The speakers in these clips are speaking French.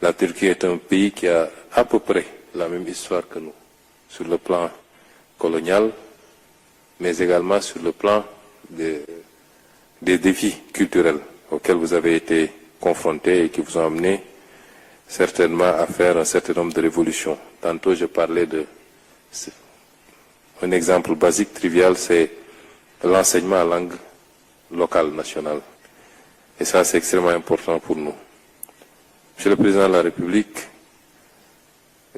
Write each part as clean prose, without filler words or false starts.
La Turquie est un pays qui a à peu près la même histoire que nous, sur le plan colonial, mais également sur le plan des défis culturels auxquels vous avez été confrontés et qui vous ont amené certainement à faire un certain nombre de révolutions. Tantôt, je parlais un exemple basique, trivial, c'est l'enseignement en langue locale, nationale. Et ça, c'est extrêmement important pour nous. Monsieur le Président de la République,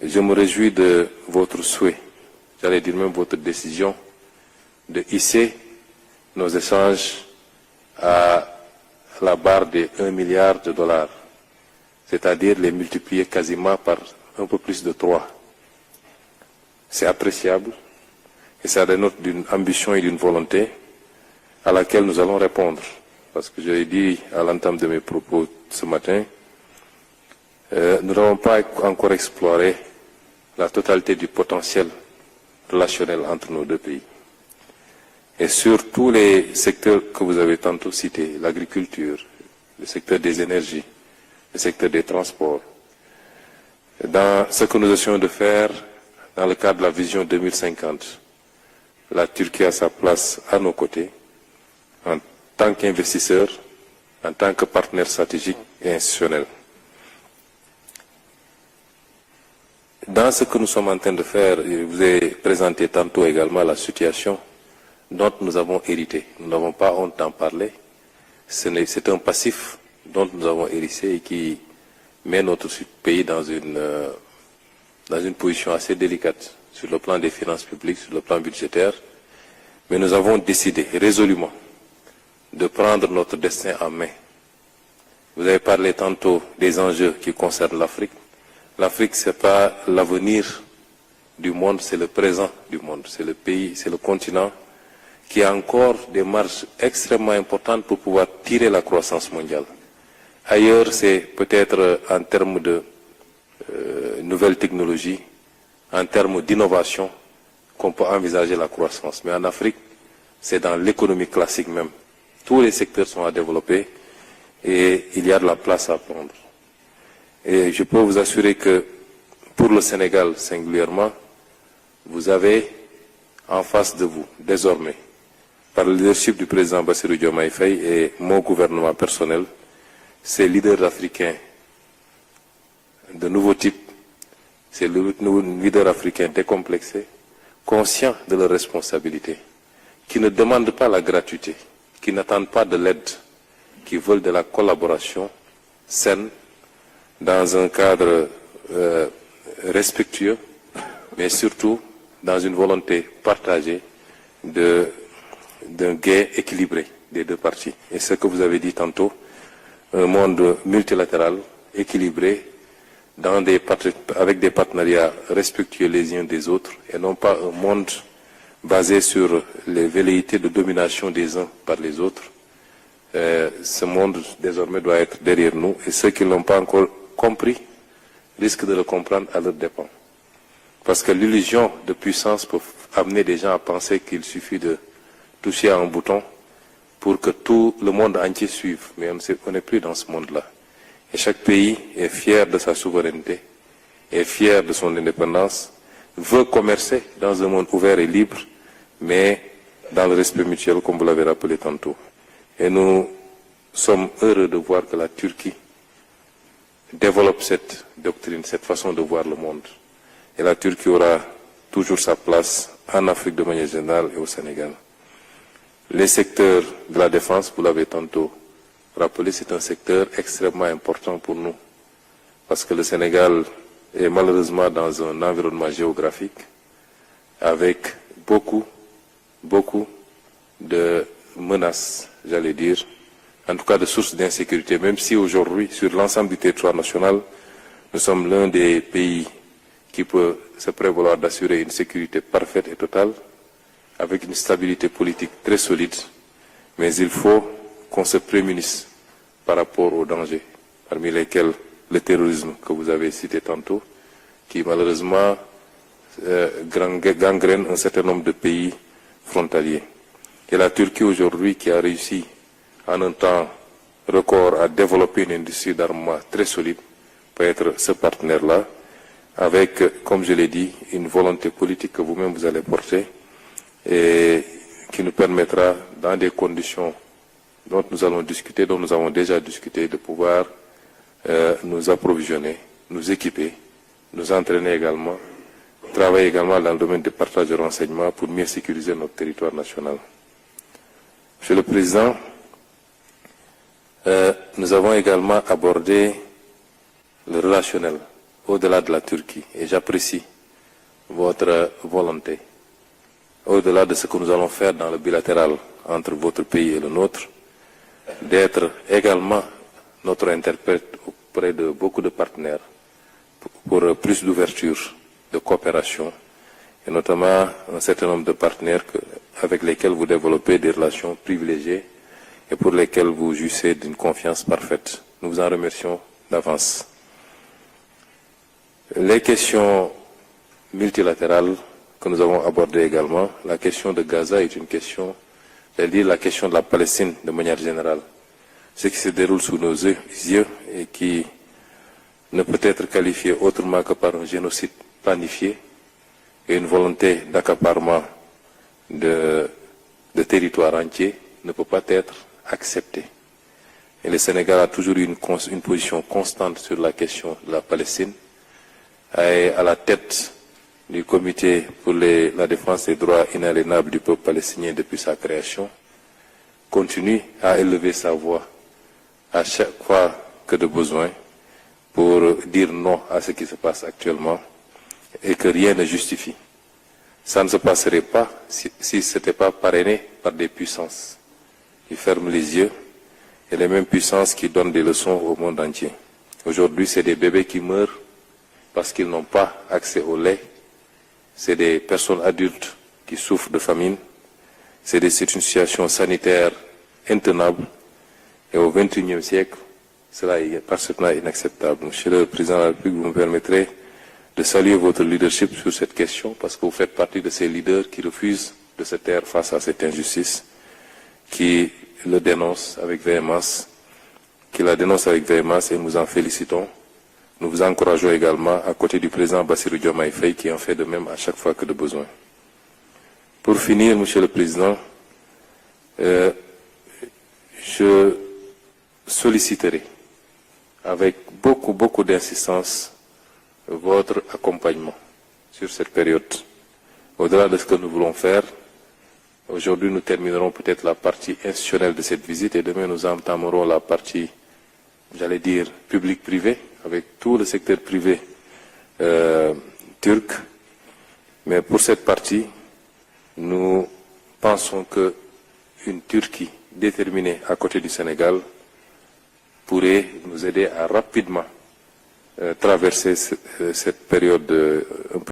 je me réjouis de votre souhait, j'allais dire même votre décision, de hisser nos échanges à la barre des 1 milliard de dollars, c'est-à-dire les multiplier quasiment par un peu plus de 3. C'est appréciable et ça dénote d'une ambition et d'une volonté à laquelle nous allons répondre. Parce que je l'ai dit à l'entame de mes propos ce matin, nous n'avons pas encore exploré la totalité du potentiel relationnel entre nos deux pays. Et sur tous les secteurs que vous avez tantôt cités, l'agriculture, le secteur des énergies, le secteur des transports, dans ce que nous essayons de faire dans le cadre de la vision 2050, la Turquie a sa place à nos côtés en tant qu'investisseur, en tant que partenaire stratégique et institutionnel. Dans ce que nous sommes en train de faire, je vous ai présenté tantôt également la situation dont nous avons hérité. Nous n'avons pas honte d'en parler. C'est un passif dont nous avons hérité et qui met notre pays dans une position assez délicate sur le plan des finances publiques, sur le plan budgétaire. Mais nous avons décidé résolument de prendre notre destin en main. Vous avez parlé tantôt des enjeux qui concernent l'Afrique. L'Afrique, ce n'est pas l'avenir du monde, c'est le présent du monde. C'est le pays, c'est le continent qui a encore des marges extrêmement importantes pour pouvoir tirer la croissance mondiale. Ailleurs, c'est peut-être en termes de nouvelles technologies, en termes d'innovation, qu'on peut envisager la croissance. Mais en Afrique, c'est dans l'économie classique même. Tous les secteurs sont à développer et il y a de la place à prendre. Et je peux vous assurer que pour le Sénégal singulièrement, vous avez en face de vous, désormais, par le leadership du président Bassirou Diomaye Faye et mon gouvernement personnel, ces leaders africains de nouveau type, ces leaders africains décomplexés, conscients de leurs responsabilités, qui ne demandent pas la gratuité, qui n'attendent pas de l'aide, qui veulent de la collaboration saine, dans un cadre respectueux, mais surtout dans une volonté partagée d'un gain équilibré des deux parties. Et ce que vous avez dit tantôt, un monde multilatéral, équilibré, avec des partenariats respectueux les uns des autres, et non pas un monde basé sur les velléités de domination des uns par les autres. Ce monde désormais doit être derrière nous, et ceux qui ne l'ont pas encore compris risquent de le comprendre à leurs dépens. Parce que l'illusion de puissance peut amener des gens à penser qu'il suffit de toucher à un bouton pour que tout le monde entier suive. Mais on n'est plus dans ce monde-là. Et chaque pays est fier de sa souveraineté, est fier de son indépendance, veut commercer dans un monde ouvert et libre, mais dans le respect mutuel, comme vous l'avez rappelé tantôt. Et nous sommes heureux de voir que la Turquie développe cette doctrine, cette façon de voir le monde. Et la Turquie aura toujours sa place en Afrique de manière générale et au Sénégal. Les secteurs de la défense, vous l'avez tantôt rappelé, c'est un secteur extrêmement important pour nous. Parce que le Sénégal est malheureusement dans un environnement géographique avec beaucoup de menaces, j'allais dire, en tout cas de sources d'insécurité, même si aujourd'hui, sur l'ensemble du territoire national, nous sommes l'un des pays qui peut se prévaloir d'assurer une sécurité parfaite et totale, avec une stabilité politique très solide, mais il faut qu'on se prémunisse par rapport aux dangers, parmi lesquels le terrorisme que vous avez cité tantôt, qui malheureusement gangrène un certain nombre de pays frontaliers. Et la Turquie aujourd'hui qui a réussi en un temps record à développer une industrie d'armement très solide peut être ce partenaire-là, avec, comme je l'ai dit, une volonté politique que vous-même vous allez porter et qui nous permettra, dans des conditions dont nous allons discuter, dont nous avons déjà discuté, de pouvoir nous approvisionner, nous équiper, nous entraîner également, travailler également dans le domaine du partage de renseignements pour mieux sécuriser notre territoire national. Monsieur le Président, nous avons également abordé le relationnel au-delà de la Turquie et j'apprécie votre volonté, au-delà de ce que nous allons faire dans le bilatéral entre votre pays et le nôtre, d'être également notre interprète auprès de beaucoup de partenaires pour plus d'ouverture, de coopération, et notamment un certain nombre de partenaires avec lesquels vous développez des relations privilégiées et pour lesquels vous jouissez d'une confiance parfaite. Nous vous en remercions d'avance. Les questions multilatérales que nous avons abordées également, la question de Gaza est une question, c'est-à-dire la question de la Palestine de manière générale. Ce qui se déroule sous nos yeux et qui ne peut être qualifié autrement que par un génocide planifié et une volonté d'accaparement de territoires entiers ne peut pas être accepté. Et le Sénégal a toujours eu une position constante sur la question de la Palestine, et à la tête du comité pour la défense des droits inaliénables du peuple palestinien depuis sa création, continue à élever sa voix à chaque fois que de besoin pour dire non à ce qui se passe actuellement et que rien ne justifie. Ça ne se passerait pas si ce n'était pas parrainé par des puissances qui ferment les yeux et les mêmes puissances qui donnent des leçons au monde entier. Aujourd'hui, c'est des bébés qui meurent parce qu'ils n'ont pas accès au lait. C'est des personnes adultes qui souffrent de famine. C'est une situation sanitaire intenable. Et au XXIe siècle, cela est parfaitement inacceptable. Monsieur le Président de la République, vous me permettrez de saluer votre leadership sur cette question parce que vous faites partie de ces leaders qui refusent de se taire face à cette injustice, qui le dénoncent avec véhémence, qui la dénoncent avec véhémence et nous en félicitons. Nous vous encourageons également à côté du président Bassirou Diomaye Faye qui en fait de même à chaque fois que de besoin. Pour finir, Monsieur le Président, je solliciterai avec beaucoup d'insistance votre accompagnement sur cette période. Au-delà de ce que nous voulons faire, aujourd'hui nous terminerons peut-être la partie institutionnelle de cette visite et demain nous entamerons la partie, j'allais dire, public-privé, avec tout le secteur privé turc. Mais pour cette partie, nous pensons qu'une Turquie déterminée à côté du Sénégal pourrait nous aider à rapidement traverser cette période un peu